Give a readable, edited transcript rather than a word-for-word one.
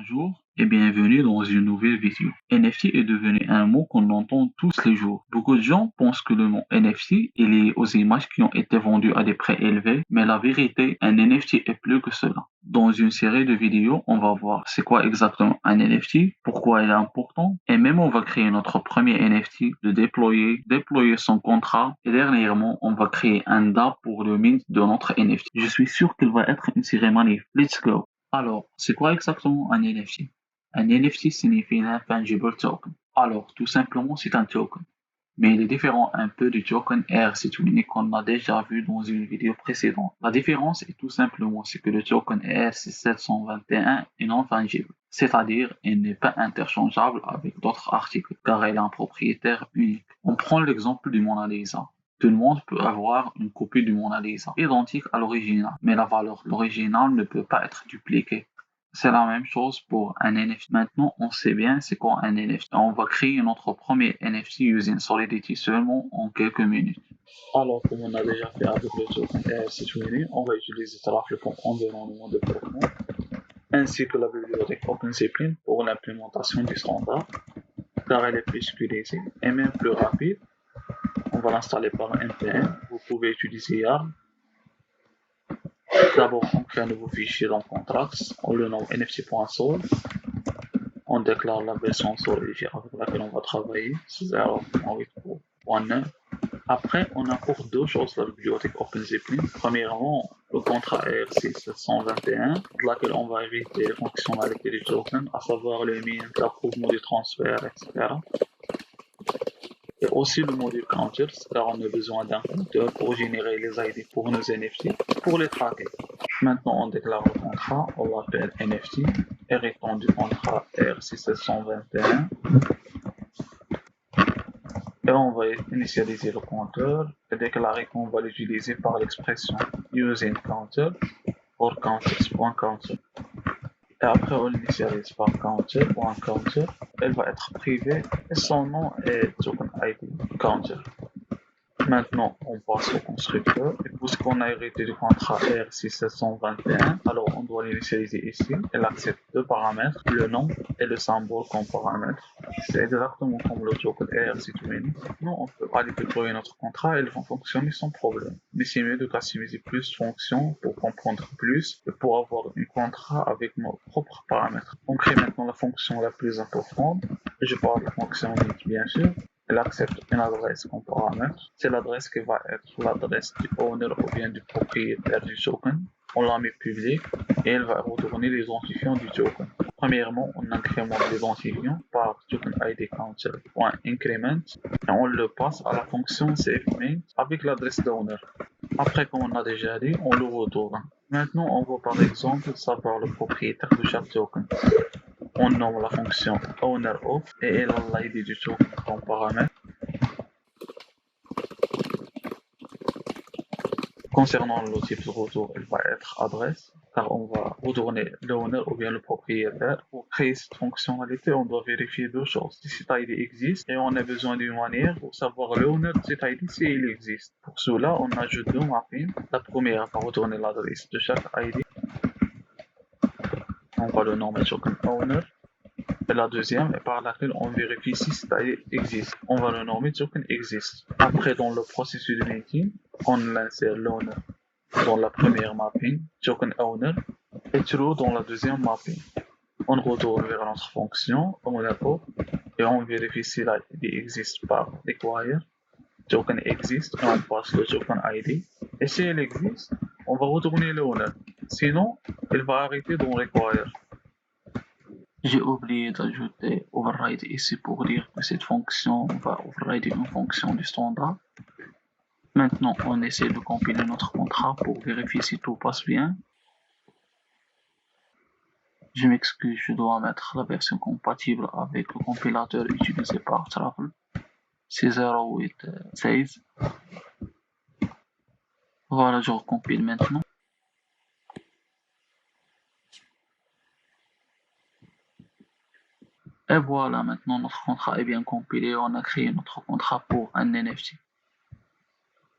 Bonjour et bienvenue dans une nouvelle vidéo. NFT est devenu un mot qu'on entend tous les jours. Beaucoup de gens pensent que le mot NFT est lié aux images qui ont été vendues à des prix élevés, mais la vérité, un NFT est plus que cela. Dans une série de vidéos, on va voir c'est quoi exactement un NFT, pourquoi il est important, et même on va créer notre premier NFT, le déployer son contrat, et dernièrement, on va créer un DApp pour le mint de notre NFT. Je suis sûr qu'il va être une série magnifique. Let's go! Alors, c'est quoi exactement un NFT? Un NFT signifie non-fungible token. Alors, tout simplement, c'est un token. Mais il est différent un peu du token ERC20 qu'on a déjà vu dans une vidéo précédente. La différence est tout simplement c'est que le token ERC721 est non-fungible. C'est-à-dire, il n'est pas interchangeable avec d'autres articles, car il a un propriétaire unique. On prend l'exemple du Mona Lisa. Tout le monde peut avoir une copie du Mona Lisa, identique à l'original, mais la valeur de l'original ne peut pas être dupliquée. C'est la même chose pour un NFT. Maintenant, on sait bien c'est quoi un NFT. On va créer notre premier NFT using Solidity seulement en quelques minutes. Alors, comme on a déjà fait avec le token ERC20, on va utiliser Terraform comme environnement de développement, ainsi que la bibliothèque OpenZeppelin pour l'implémentation du standard, car elle est plus utilisée et même plus rapide. On va l'installer par npm. Vous pouvez utiliser YARN. D'abord, on crée un nouveau fichier dans Contracts. On le nomme nft.sol. On déclare la version Solidity avec laquelle on va travailler, 0.8.9. Après, on importe deux choses de la bibliothèque OpenZeppelin. Premièrement, le contrat ERC721, de laquelle on va éviter les fonctionnalités du token, à savoir les mint, l'approuvement du transfert, etc. Et aussi le module counters, car on a besoin d'un compteur pour générer les ID pour nos NFT, pour les traquer. Maintenant, on déclare le contrat, on l'appelle NFT, héritant du contrat ERC721. Et on va initialiser le compteur et déclarer qu'on va l'utiliser par l'expression using counter or counters.counter. Et après on l'initialise par counter.counter, elle va être privée et son nom est token ID counter. Maintenant, on passe au constructeur. Et puisqu'on a hérité du contrat ERC721, alors on doit l'initialiser ici. Elle accepte deux paramètres, le nom et le symbole comme paramètre. C'est exactement comme le token ERC20. Maintenant, on peut aller déployer notre contrat et elles vont fonctionner sans problème. Mais c'est mieux de customiser plus de fonctions pour comprendre plus et pour avoir un contrat avec nos propres paramètres. On crée maintenant la fonction la plus importante. Je parle de la fonction init bien sûr. Elle accepte une adresse comme paramètre. C'est l'adresse qui va être l'adresse du owner ou bien du propriétaire du token. On la met publique et elle va retourner l'identifiant du token. Premièrement, on incrémente l'identifiant par token ID counter.increment et on le passe à la fonction savemain avec l'adresse d'owner. Après, comme on a déjà dit, on le retourne. Maintenant, on va par exemple savoir le propriétaire de chaque token. On nomme la fonction owner_of et elle a l'ID du token comme paramètre. Concernant le type de retour, il va être adresse, car on va retourner l'owner ou bien le propriétaire. Pour créer cette fonctionnalité, on doit vérifier deux choses. Si cet ID existe et on a besoin d'une manière pour savoir l'owner de cet ID si il existe. Pour cela, on ajoute deux mappings. La première va retourner l'adresse de chaque ID. On va le nommer token owner. Et la deuxième est par laquelle on vérifie si cet ID existe. On va le nommer token exist. Après, dans le processus de minting, on insère l'owner dans la première mapping, token owner, et true dans la deuxième mapping. On retourne vers notre fonction owner_of et on vérifie si l'ID existe par require. Token exist et on passe le token ID. Et si elle existe, on va retourner l'owner. Sinon, il va arrêter dans require. J'ai oublié d'ajouter override ici pour dire que cette fonction va override une fonction du standard. Maintenant, on essaie de compiler notre contrat pour vérifier si tout passe bien. Je m'excuse, je dois mettre la version compatible avec le compilateur utilisé par Travel. C'est 0816. Voilà, je recompile maintenant. Et voilà, maintenant notre contrat est bien compilé. On a créé notre contrat pour un NFT.